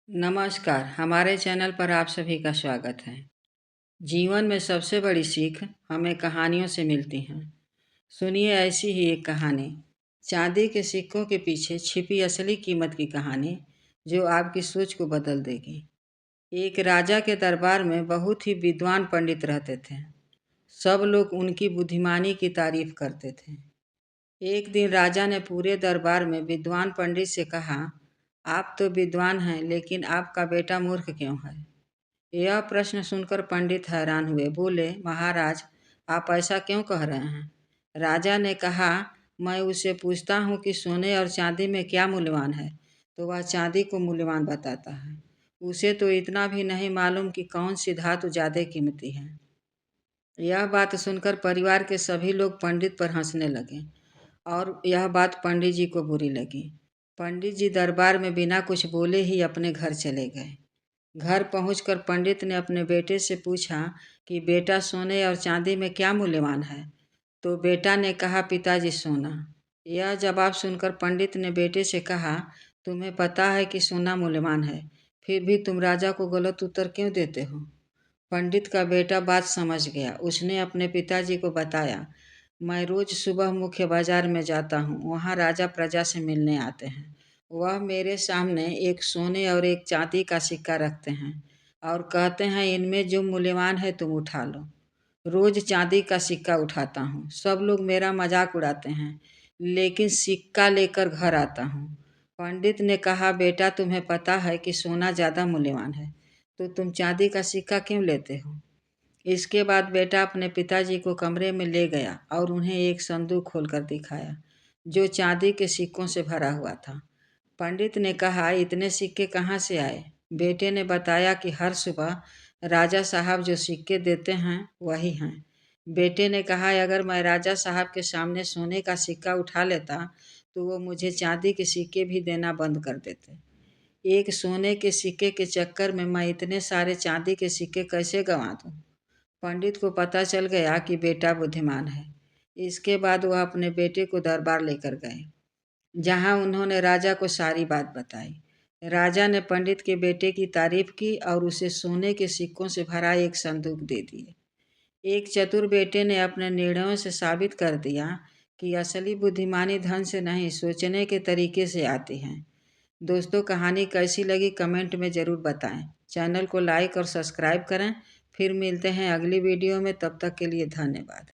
नमस्कार, हमारे चैनल पर आप सभी का स्वागत है। जीवन में सबसे बड़ी सीख हमें कहानियों से मिलती हैं। सुनिए ऐसी ही एक कहानी, चांदी के सिक्कों के पीछे छिपी असली कीमत की कहानी, जो आपकी सोच को बदल देगी। एक राजा के दरबार में बहुत ही विद्वान पंडित रहते थे। सब लोग उनकी बुद्धिमानी की तारीफ करते थे। एक दिन राजा ने पूरे दरबार में विद्वान पंडित से कहा, आप तो विद्वान हैं, लेकिन आपका बेटा मूर्ख क्यों है? यह प्रश्न सुनकर पंडित हैरान हुए। बोले, महाराज, आप ऐसा क्यों कह रहे हैं? राजा ने कहा, मैं उसे पूछता हूँ कि सोने और चांदी में क्या मूल्यवान है, तो वह चांदी को मूल्यवान बताता है। उसे तो इतना भी नहीं मालूम कि कौन सी धातु ज़्यादा कीमती है। यह बात सुनकर परिवार के सभी लोग पंडित पर हंसने लगे और यह बात पंडित जी को बुरी लगी। पंडित जी दरबार में बिना कुछ बोले ही अपने घर चले गए। घर पहुंचकर पंडित ने अपने बेटे से पूछा कि बेटा, सोने और चांदी में क्या मूल्यवान है? तो बेटा ने कहा, पिताजी, सोना। यह जवाब सुनकर पंडित ने बेटे से कहा, तुम्हें पता है कि सोना मूल्यवान है, फिर भी तुम राजा को गलत उत्तर क्यों देते हो? पंडित का बेटा बात समझ गया। उसने अपने पिताजी को बताया, मैं रोज सुबह मुख्य बाजार में जाता हूँ, वहाँ राजा प्रजा से मिलने आते हैं। वह मेरे सामने एक सोने और एक चांदी का सिक्का रखते हैं और कहते हैं, इनमें जो मूल्यवान है तुम उठा लो। रोज चांदी का सिक्का उठाता हूँ, सब लोग मेरा मजाक उड़ाते हैं, लेकिन सिक्का लेकर घर आता हूँ। पंडित ने कहा, बेटा, तुम्हें पता है कि सोना ज़्यादा मूल्यवान है, तो तुम चांदी का सिक्का क्यों लेते हो? इसके बाद बेटा अपने पिताजी को कमरे में ले गया और उन्हें एक संदूक खोलकर दिखाया, जो चांदी के सिक्कों से भरा हुआ था। पंडित ने कहा, इतने सिक्के कहाँ से आए? बेटे ने बताया कि हर सुबह राजा साहब जो सिक्के देते हैं वही हैं। बेटे ने कहा, अगर मैं राजा साहब के सामने सोने का सिक्का उठा लेता तो वो मुझे चांदी के सिक्के भी देना बंद कर देते। एक सोने के सिक्के के चक्कर में मैं इतने सारे चांदी के सिक्के कैसे गंवा दूं? पंडित को पता चल गया कि बेटा बुद्धिमान है। इसके बाद वह अपने बेटे को दरबार लेकर गए, जहां उन्होंने राजा को सारी बात बताई। राजा ने पंडित के बेटे की तारीफ की और उसे सोने के सिक्कों से भरा एक संदूक दे दिए। एक चतुर बेटे ने अपने निर्णयों से साबित कर दिया कि असली बुद्धिमानी धन से नहीं, सोचने के तरीके से आती है। दोस्तों, कहानी कैसी लगी कमेंट में ज़रूर बताएं। चैनल को लाइक और सब्सक्राइब करें। फिर मिलते हैं अगली वीडियो में, तब तक के लिए धन्यवाद।